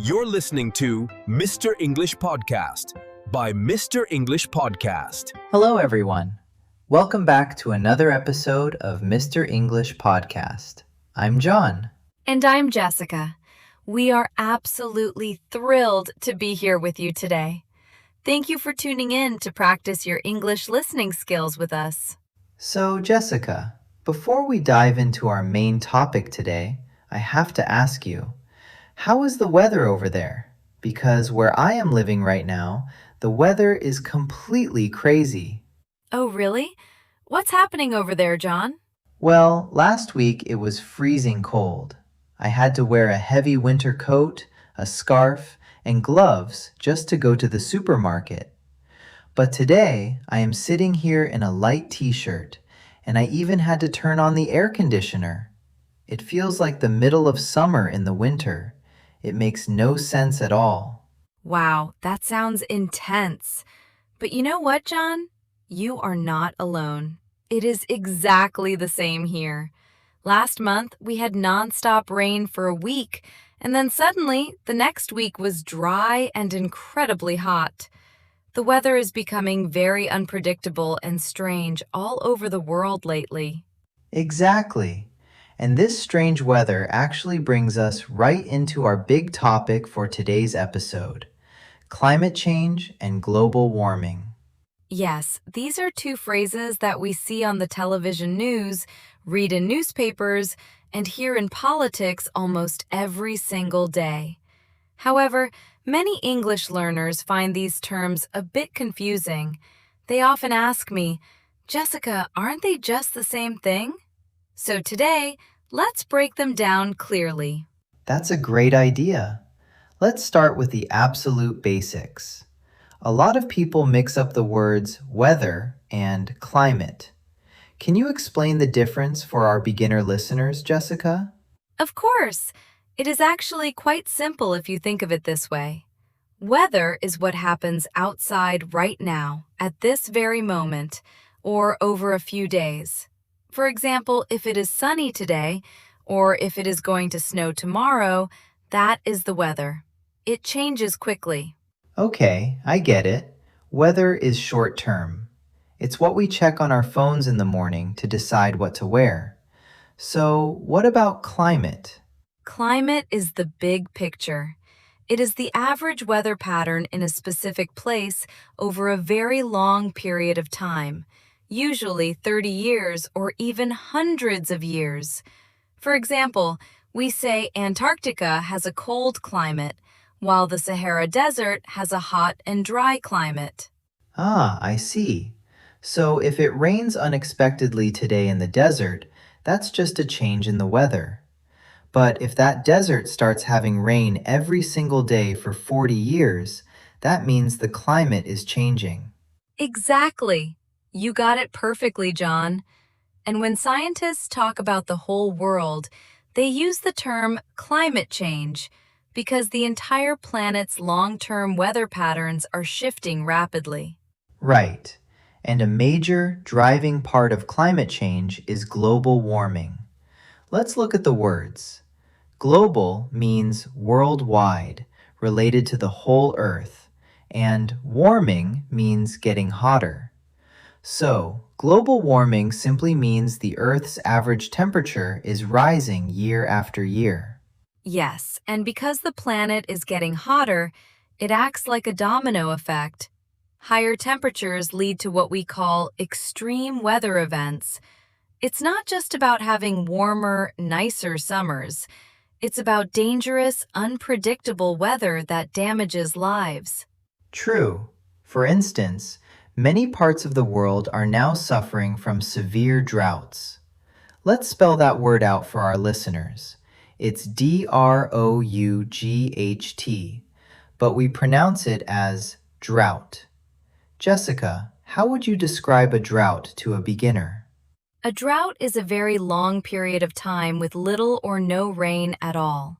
You're listening to Mr. English Podcast by Mr. English Podcast. Hello, everyone. Welcome back to another episode of Mr. English Podcast. I'm John. And I'm Jessica. We are absolutely thrilled to be here with you today. Thank you for tuning in to practice your English listening skills with us. So, Jessica, before we dive into our main topic today, I have to ask you, how is the weather over there? Because where I am living right now, the weather is completely crazy. Oh, really? What's happening over there, John? Well, last week it was freezing cold. I had to wear a heavy winter coat, a scarf, and gloves just to go to the supermarket. But today, I am sitting here in a light t-shirt, and I even had to turn on the air conditioner. It feels like the middle of summer in the winter. It makes no sense at all. Wow, that sounds intense. But you know what, John? You are not alone. It is exactly the same here. Last month, we had nonstop rain for a week, and then suddenly, the next week was dry and incredibly hot. The weather is becoming very unpredictable and strange all over the world lately. Exactly. And this strange weather actually brings us right into our big topic for today's episode, climate change and global warming. Yes, these are two phrases that we see on the television news, read in newspapers, and hear in politics almost every single day. However, many English learners find these terms a bit confusing. They often ask me, Jessica, aren't they just the same thing? So today, let's break them down clearly. That's a great idea. Let's start with the absolute basics. A lot of people mix up the words weather and climate. Can you explain the difference for our beginner listeners, Jessica? Of course. It is actually quite simple if you think of it this way. Weather is what happens outside right now, at this very moment, or over a few days. For example, if it is sunny today, or if it is going to snow tomorrow, that is the weather. It changes quickly. Okay, I get it. Weather is short term. It's what we check on our phones in the morning to decide what to wear. So, what about climate? Climate is the big picture. It is the average weather pattern in a specific place over a very long period of time, usually 30 years or even hundreds of years. For example, we say Antarctica has a cold climate, while the Sahara Desert has a hot and dry climate. Ah, I see. So if it rains unexpectedly today in the desert, that's just a change in the weather. But if that desert starts having rain every single day for 40 years, that means the climate is changing. Exactly. You got it perfectly, John. And when scientists talk about the whole world, they use the term climate change because the entire planet's long-term weather patterns are shifting rapidly. Right. And a major driving part of climate change is global warming. Let's look at the words. Global means worldwide, related to the whole Earth, and warming means getting hotter. So, global warming simply means the Earth's average temperature is rising year after year. Yes, and because the planet is getting hotter, it acts like a domino effect. Higher temperatures lead to what we call extreme weather events. It's not just about having warmer, nicer summers. It's about dangerous, unpredictable weather that damages lives. True. For instance, many parts of the world are now suffering from severe droughts. Let's spell that word out for our listeners. It's D-R-O-U-G-H-T, but we pronounce it as drought. Jessica, how would you describe a drought to a beginner? A drought is a very long period of time with little or no rain at all.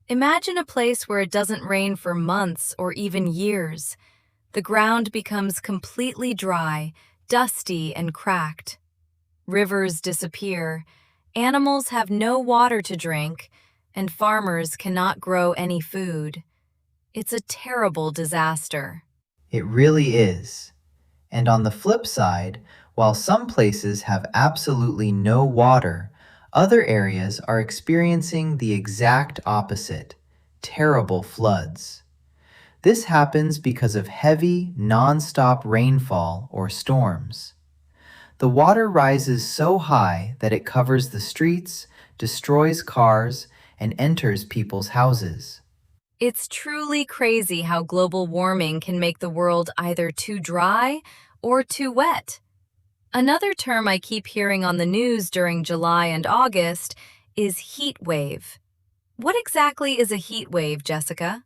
Imagine a place where it doesn't rain for months or even years. The ground becomes completely dry, dusty, and cracked. Rivers disappear, animals have no water to drink, and farmers cannot grow any food. It's a terrible disaster. It really is. And on the flip side, while some places have absolutely no water, other areas are experiencing the exact opposite, terrible floods. This happens because of heavy, non-stop rainfall or storms. The water rises so high that it covers the streets, destroys cars, and enters people's houses. It's truly crazy how global warming can make the world either too dry or too wet. Another term I keep hearing on the news during July and August is heat wave. What exactly is a heat wave, Jessica?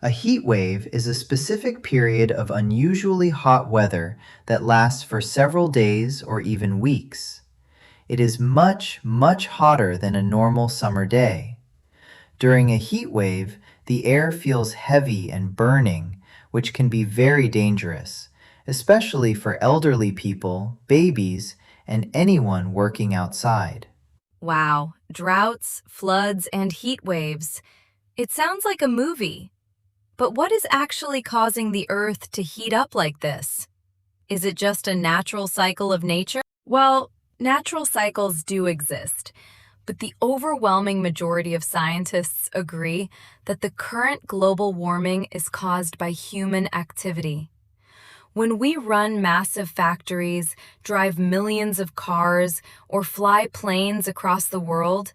A heat wave is a specific period of unusually hot weather that lasts for several days or even weeks. It is much, much hotter than a normal summer day. During a heat wave, the air feels heavy and burning, which can be very dangerous, especially for elderly people, babies, and anyone working outside. Wow, droughts, floods, and heat waves. It sounds like a movie. But what is actually causing the Earth to heat up like this? Is it just a natural cycle of nature? Well, natural cycles do exist, but the overwhelming majority of scientists agree that the current global warming is caused by human activity. When we run massive factories, drive millions of cars, or fly planes across the world,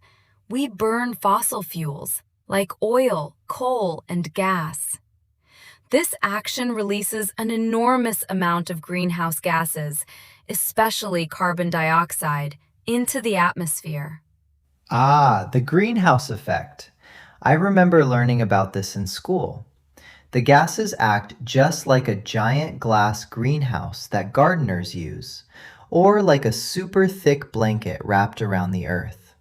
we burn fossil fuels like oil, coal, and gas. This action releases an enormous amount of greenhouse gases, especially carbon dioxide, into the atmosphere. Ah, the greenhouse effect. I remember learning about this in school. The gases act just like a giant glass greenhouse that gardeners use, or like a super thick blanket wrapped around the Earth.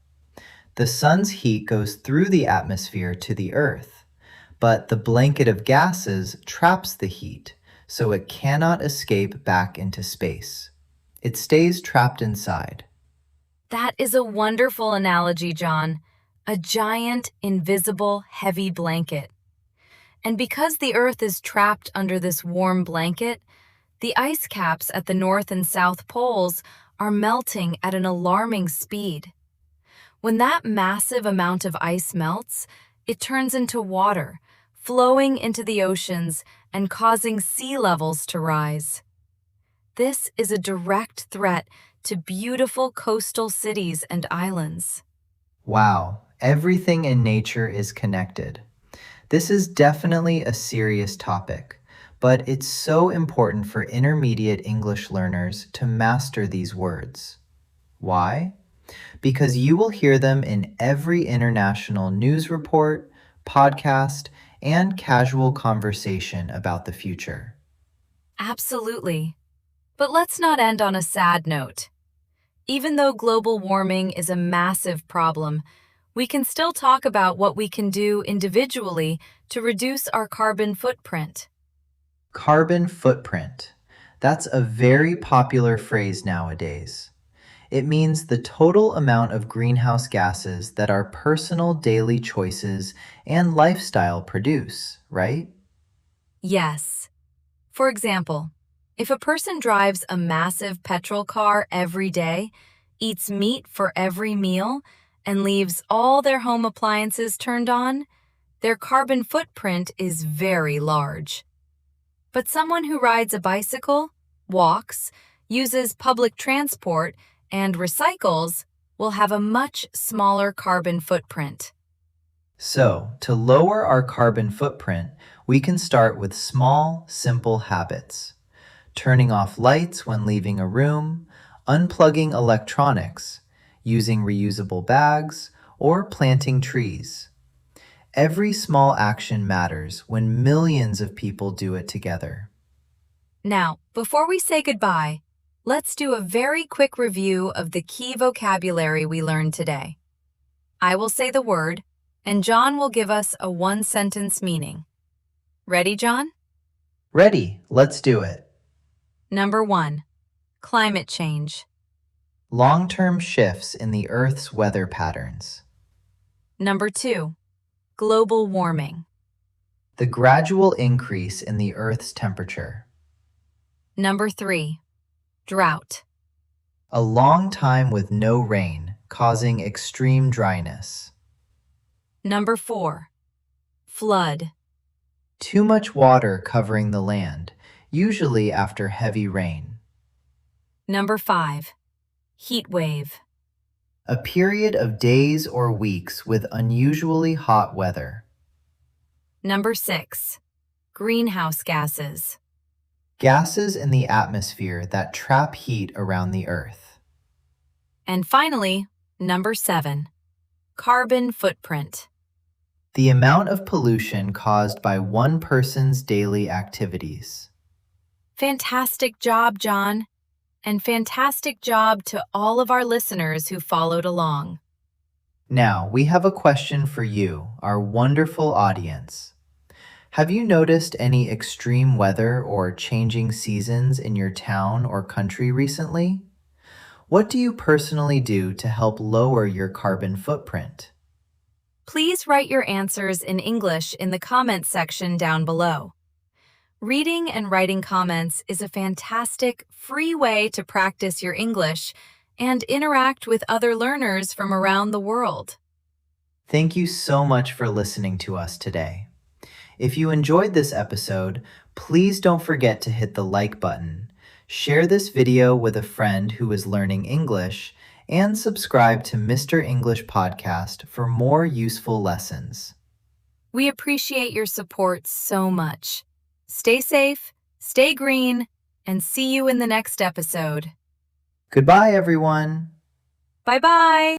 The sun's heat goes through the atmosphere to the Earth, but the blanket of gases traps the heat, so it cannot escape back into space. It stays trapped inside. That is a wonderful analogy, John. A giant, invisible, heavy blanket. And because the Earth is trapped under this warm blanket, the ice caps at the North and South poles are melting at an alarming speed. When that massive amount of ice melts, it turns into water, flowing into the oceans and causing sea levels to rise. This is a direct threat to beautiful coastal cities and islands. Wow, everything in nature is connected. This is definitely a serious topic, but it's so important for intermediate English learners to master these words. Why? Because you will hear them in every international news report, podcast, and casual conversation about the future. Absolutely. But let's not end on a sad note. Even though global warming is a massive problem, we can still talk about what we can do individually to reduce our carbon footprint. Carbon footprint. That's a very popular phrase nowadays. It means the total amount of greenhouse gases that our personal daily choices and lifestyle produce, right? Yes. For example, if a person drives a massive petrol car every day, eats meat for every meal, and leaves all their home appliances turned on, their carbon footprint is very large. But someone who rides a bicycle, walks, uses public transport, and recycles will have a much smaller carbon footprint. So, to lower our carbon footprint, we can start with small, simple habits. Turning off lights when leaving a room, unplugging electronics, using reusable bags, or planting trees. Every small action matters when millions of people do it together. Now, before we say goodbye, let's do a very quick review of the key vocabulary we learned today. I will say the word, and John will give us a one-sentence meaning. Ready, John? Ready, let's do it. Number 1, climate change. Long-term shifts in the Earth's weather patterns. Number 2. Global warming. The gradual increase in the Earth's temperature. Number 3. Drought. A long time with no rain, causing extreme dryness. Number 4. Flood. Too much water covering the land, usually after heavy rain. Number 5. Heatwave. A period of days or weeks with unusually hot weather. Number 6. Greenhouse gases. Gases in the atmosphere that trap heat around the Earth. And finally, number 7. Carbon footprint. The amount of pollution caused by one person's daily activities. Fantastic job, John. And fantastic job to all of our listeners who followed along. Now, we have a question for you, our wonderful audience. Have you noticed any extreme weather or changing seasons in your town or country recently? What do you personally do to help lower your carbon footprint? Please write your answers in English in the comments section down below. Reading and writing comments is a fantastic, free way to practice your English and interact with other learners from around the world. Thank you so much for listening to us today. If you enjoyed this episode, please don't forget to hit the like button, share this video with a friend who is learning English, and subscribe to Mr. English Podcast for more useful lessons. We appreciate your support so much. Stay safe, stay green, and see you in the next episode. Goodbye, everyone. Bye-bye.